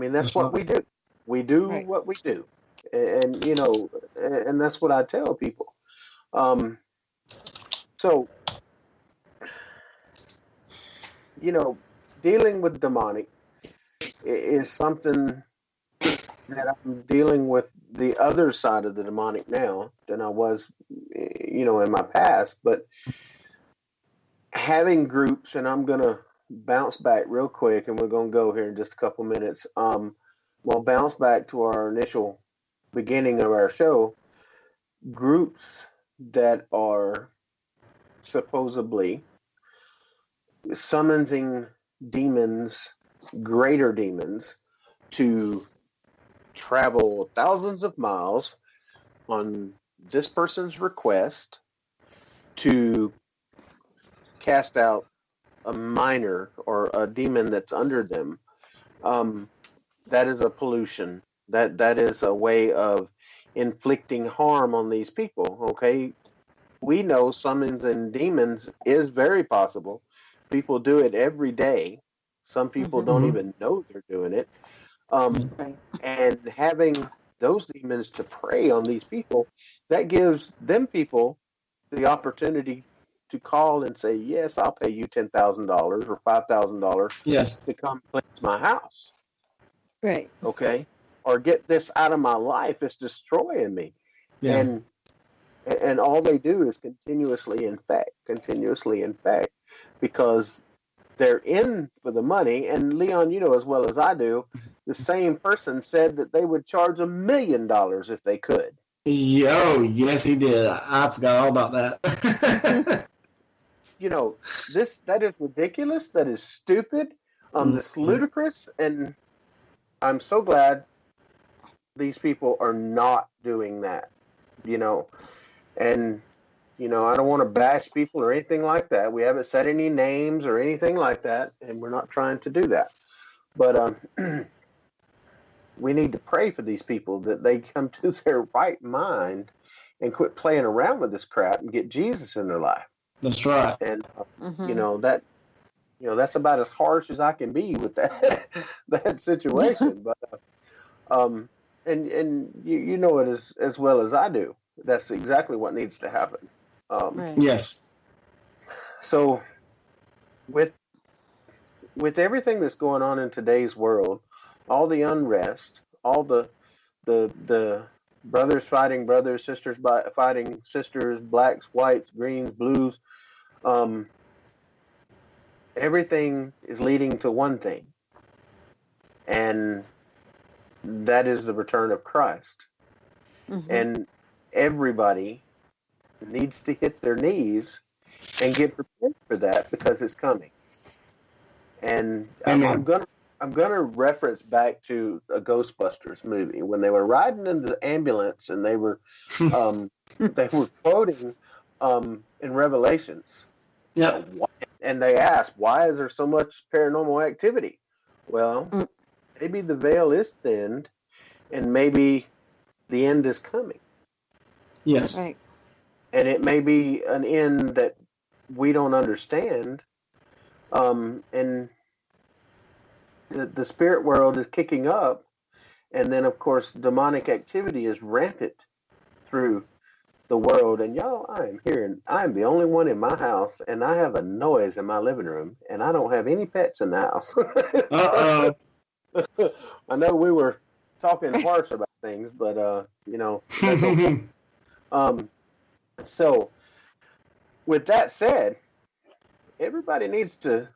mean, that's what we do. We do what we do. And, you know, and that's what I tell people. So, you know, dealing with demonic is something that I'm dealing with the other side of the demonic now than I was, you know, in my past. But having groups, and I'm going to bounce back real quick, and we're going to go here in just a couple minutes. We'll bounce back to our initial beginning of our show. Groups that are supposedly summoning demons, greater demons, to travel thousands of miles on this person's request to cast out a minor or a demon that's under them. That is a pollution. That is a way of inflicting harm on these people. Okay, we know summons and demons is very possible. People do it every day. Some people don't even know they're doing it. And having those demons to prey on these people, that gives them people the opportunity to call and say, yes, I'll pay you $10,000 or $5,000 to come cleanse my house. Right. Okay. Or get this out of my life. It's destroying me. Yeah. And all they do is continuously infect, because they're in for the money. And Leon, you know as well as I do, the same person said that they would charge $1 million if they could. Yes, he did. I forgot all about that. You know, that is ridiculous. That is stupid. That's ludicrous. And I'm so glad these people are not doing that, you know. And, you know, I don't want to bash people or anything like that. We haven't said any names or anything like that, and we're not trying to do that. But we need to pray for these people that they come to their right mind and quit playing around with this crap and get Jesus in their life. That's right. And, you know, that's about as harsh as I can be with that situation. But, and you know it as well as I do. That's exactly what needs to happen. Yes. So with everything that's going on in today's world, all the unrest, all the brothers fighting brothers, sisters fighting sisters, blacks, whites, greens, blues, everything is leading to one thing, and that is the return of Christ. And everybody needs to hit their knees and get prepared for that, because it's coming. And I'm gonna reference back to a Ghostbusters movie when they were riding in the ambulance and they were quoting in Revelations. Yeah. And they asked, why is there so much paranormal activity? Well, maybe the veil is thinned, and maybe the end is coming. Yes. Right. And it may be an end that we don't understand. And the spirit world is kicking up. And then, of course, demonic activity is rampant through the world. And y'all, I'm the only one in my house, and I have a noise in my living room, and I don't have any pets in the house. I know we were talking harsh about things, but, you know, that's okay. So with that said, everybody needs to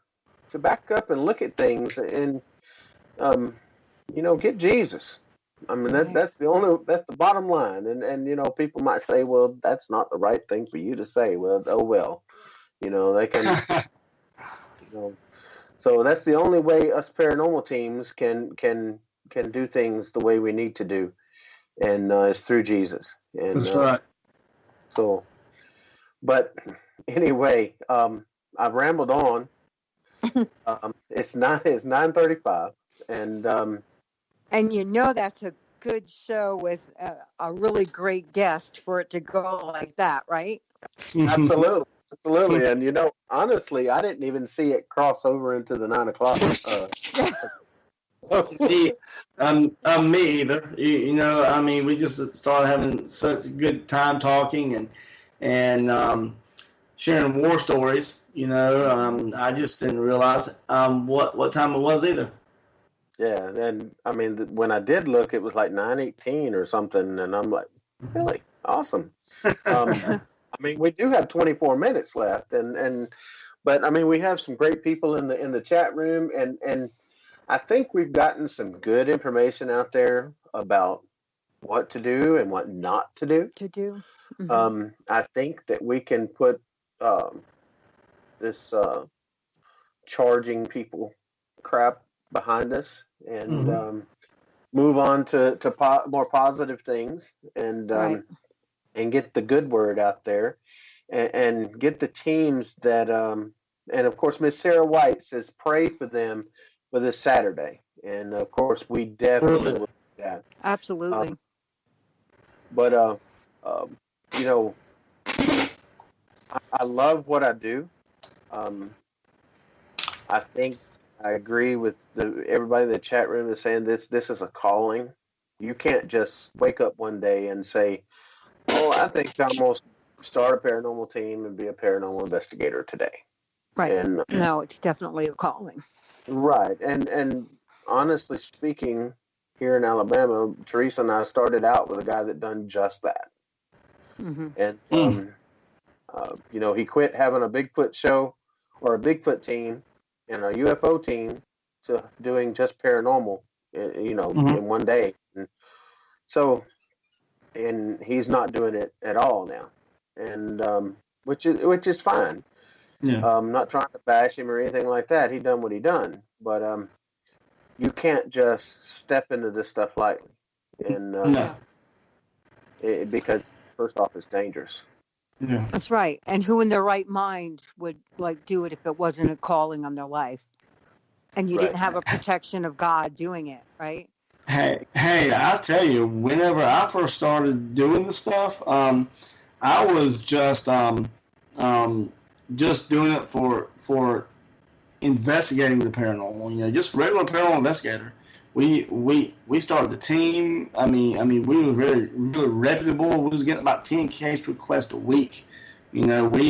back up and look at things and, you know, get Jesus. I mean, that's the bottom line. And, you know, people might say, well, that's not the right thing for you to say. Well, you know, they can, you know, so that's the only way us paranormal teams can do things the way we need to do. And, it's through Jesus. And, that's right. So, but anyway, I've rambled on. It's 9:35, and you know that's a good show with a really great guest for it to go like that, right? Absolutely. And you know, honestly, I didn't even see it cross over into the 9 o'clock. me, me either. I mean, we just started having such a good time talking and sharing war stories. I just didn't realize what time it was either. Yeah, and I mean, when I did look, it was like 9:18 or something, and I'm like, really awesome. I mean, we do have 24 minutes left, but I mean, we have some great people in the chat room, and I think we've gotten some good information out there about what to do and what not to do. Mm-hmm. I think that we can put this charging people crap behind us and move on to more positive things and get the good word out there and get the teams that and of course Miss Sarah White says pray for them for this Saturday, and of course we definitely will do that. Absolutely. But you know, I love what I do. I think I agree with everybody in the chat room is saying this is a calling. You can't just wake up one day and say, "Oh, I think I'm going to start a paranormal team and be a paranormal investigator today." Right. And no, it's definitely a calling. Right. And honestly speaking, here in Alabama, Teresa and I started out with a guy that done just that. Mm-hmm. And he quit having a Bigfoot show or a Bigfoot team and a UFO team to doing just paranormal, in one day. And so, and he's not doing it at all now, and which is fine. Yeah. I'm not trying to bash him or anything like that. He done what he done, but you can't just step into this stuff lightly, and no. Because first off, it's dangerous. Yeah. That's right. And who in their right mind would do it if it wasn't a calling on their life? And you didn't have a protection of God doing it, right? Hey, I tell you, whenever I first started doing the stuff, I was just doing it for investigating the paranormal. Just regular paranormal investigator. We started the team. I mean, we were really reputable. We was getting about 10 case requests a week. We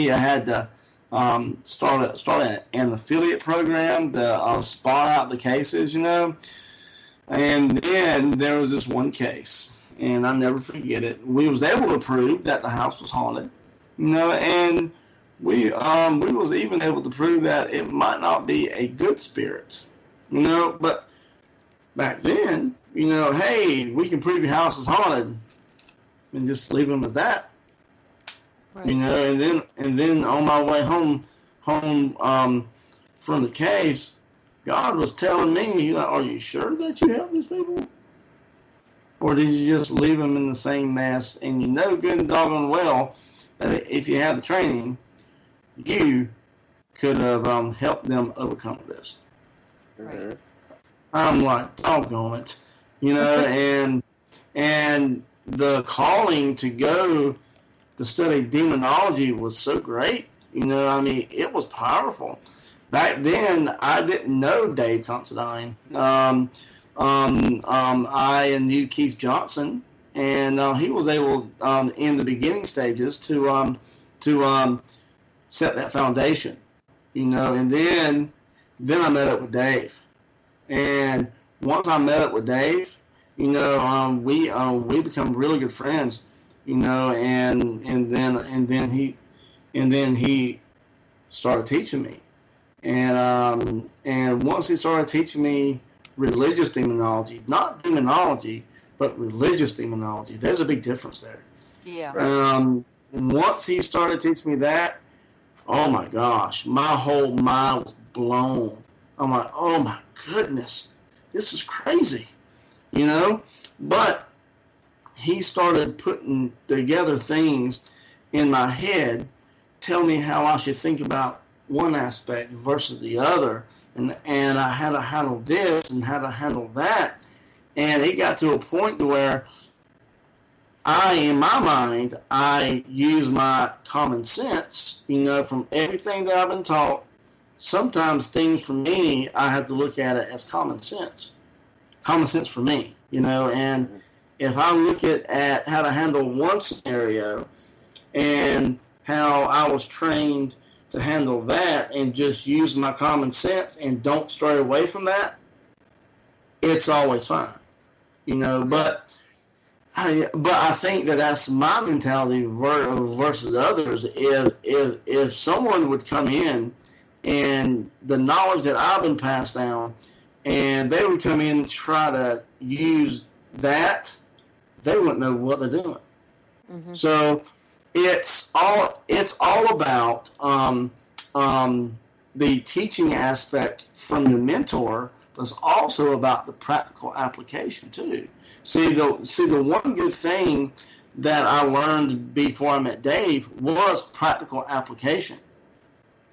had to start an affiliate program to spot out the cases. And then there was this one case, and I'll never forget it. We was able to prove that the house was haunted, and we was even able to prove that it might not be a good spirit, But back then, hey, we can prove your house is haunted, and just leave them as that, right. And then on my way home from the case, God was telling me, are you sure that you helped these people? Or did you just leave them in the same mess? And good and doggone well that if you had the training, you could have helped them overcome this. Right. I'm like, doggone it. And the calling to go to study demonology was so great. It was powerful. Back then, I didn't know Dave Considine. I knew Keith Johnson, and he was able, in the beginning stages, to set that foundation. And then I met up with Dave, and once I met up with Dave, we become really good friends. And then he started teaching me. And once he started teaching me religious demonology, not demonology, but religious demonology, there's a big difference there. Yeah. Once he started teaching me that, oh my gosh, my whole mind was blown. I'm like, oh my goodness, this is crazy, But he started putting together things in my head, telling me how I should think about one aspect versus the other, and I had to handle this and how to handle that, and it got to a point to where in my mind, I use my common sense, from everything that I've been taught. Sometimes things for me, I have to look at it as common sense, common sense for me, and if I look at how to handle one scenario and how I was trained to handle that and just use my common sense and don't stray away from that, it's always fine, but I think that's my mentality versus others. If someone would come in and the knowledge that I've been passed down, and they would come in and try to use that, they wouldn't know what they're doing. Mm-hmm. So it's all about the teaching aspect from the mentor, but it's also about the practical application too. See the one good thing that I learned before I met Dave was practical application.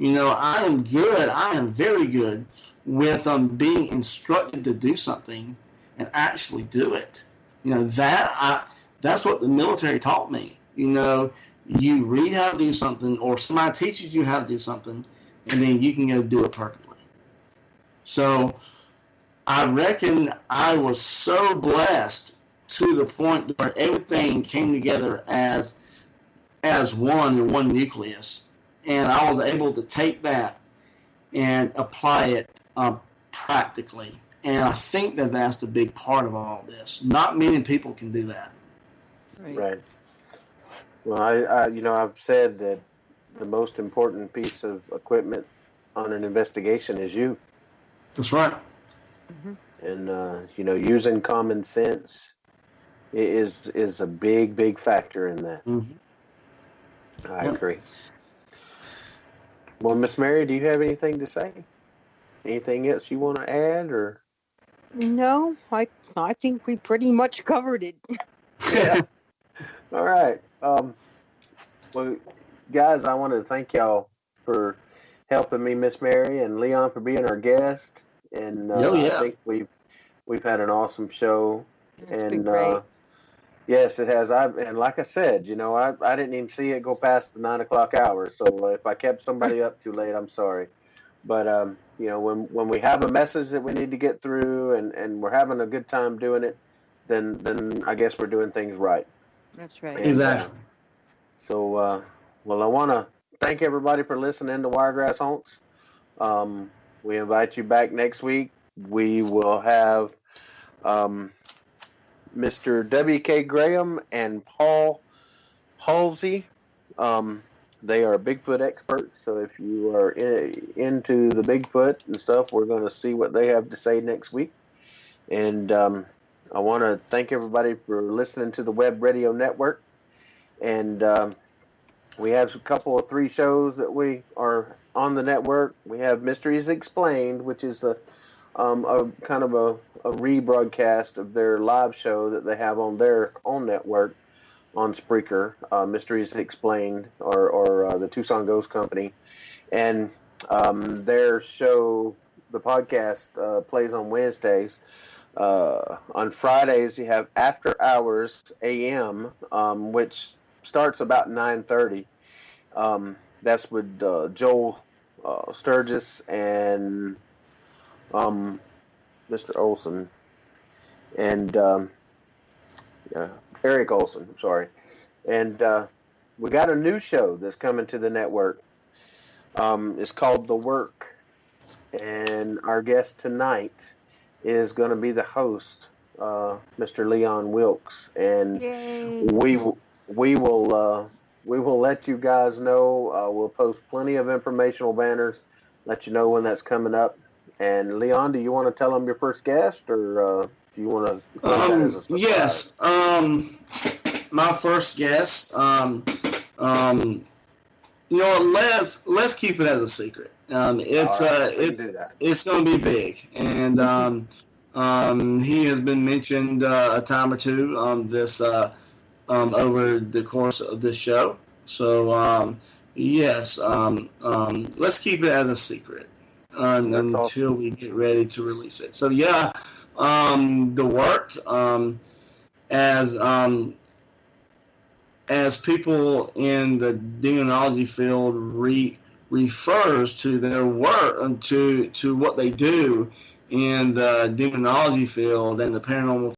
I am very good with being instructed to do something and actually do it. That's what the military taught me. You read how to do something, or somebody teaches you how to do something, and then you can go do it perfectly. So I reckon I was so blessed to the point where everything came together as one in one nucleus, and I was able to take that and apply it practically. And I think that's the big part of all this. Not many people can do that. Right. Well, I've said that the most important piece of equipment on an investigation is you. That's right. Mm-hmm. And using common sense is a big factor in that. Mm-hmm. I agree. Well, Miss Mary, do you have anything to say? Anything else you want to add, or? No, I think we pretty much covered it. Yeah. All right. Well, guys, I want to thank y'all for helping me, Miss Mary, and Leon for being our guest. And I think we've had an awesome show. It's been great. Yes, it has. And like I said, I didn't even see it go past the 9 o'clock hour. So if I kept somebody up too late, I'm sorry. But when we have a message that we need to get through, and we're having a good time doing it, then I guess we're doing things right. That's right. And, exactly. I want to thank everybody for listening to Wiregrass Haunts. We invite you back next week. We will have Mr. W.K. Graham and Paul Halsey. They are Bigfoot experts, so if you are into the Bigfoot and stuff, we're going to see what they have to say next week. And I want to thank everybody for listening to the Web Radio Network. And we have a couple of 3 shows that we are on the network. We have Mysteries Explained, which is a kind of a rebroadcast of their live show that they have on their own network on Spreaker, Mysteries Explained, or the Tucson Ghost Company. And their show, the podcast, plays on Wednesdays. On Fridays, you have After Hours AM, which starts about 9:30. That's with Joel Sturgis and Mr. Olson and Eric Olson. I'm sorry. And we got a new show that's coming to the network. It's called The Work, and our guest tonight is going to be the host, Mr. Leon Wilkes, and Yay. we will let you guys know. We'll post plenty of informational banners, let you know when that's coming up. And Leon, do you want to tell them your first guest, or do you want to? Yes. My first guest. Let's keep it as a secret. It's going to be big, and he has been mentioned a time or two over the course of this show. So yes, let's keep it as a secret until we get ready to release it. So yeah, The Work, as people in the demonology field refers to their work, to what they do, in the demonology field and the paranormal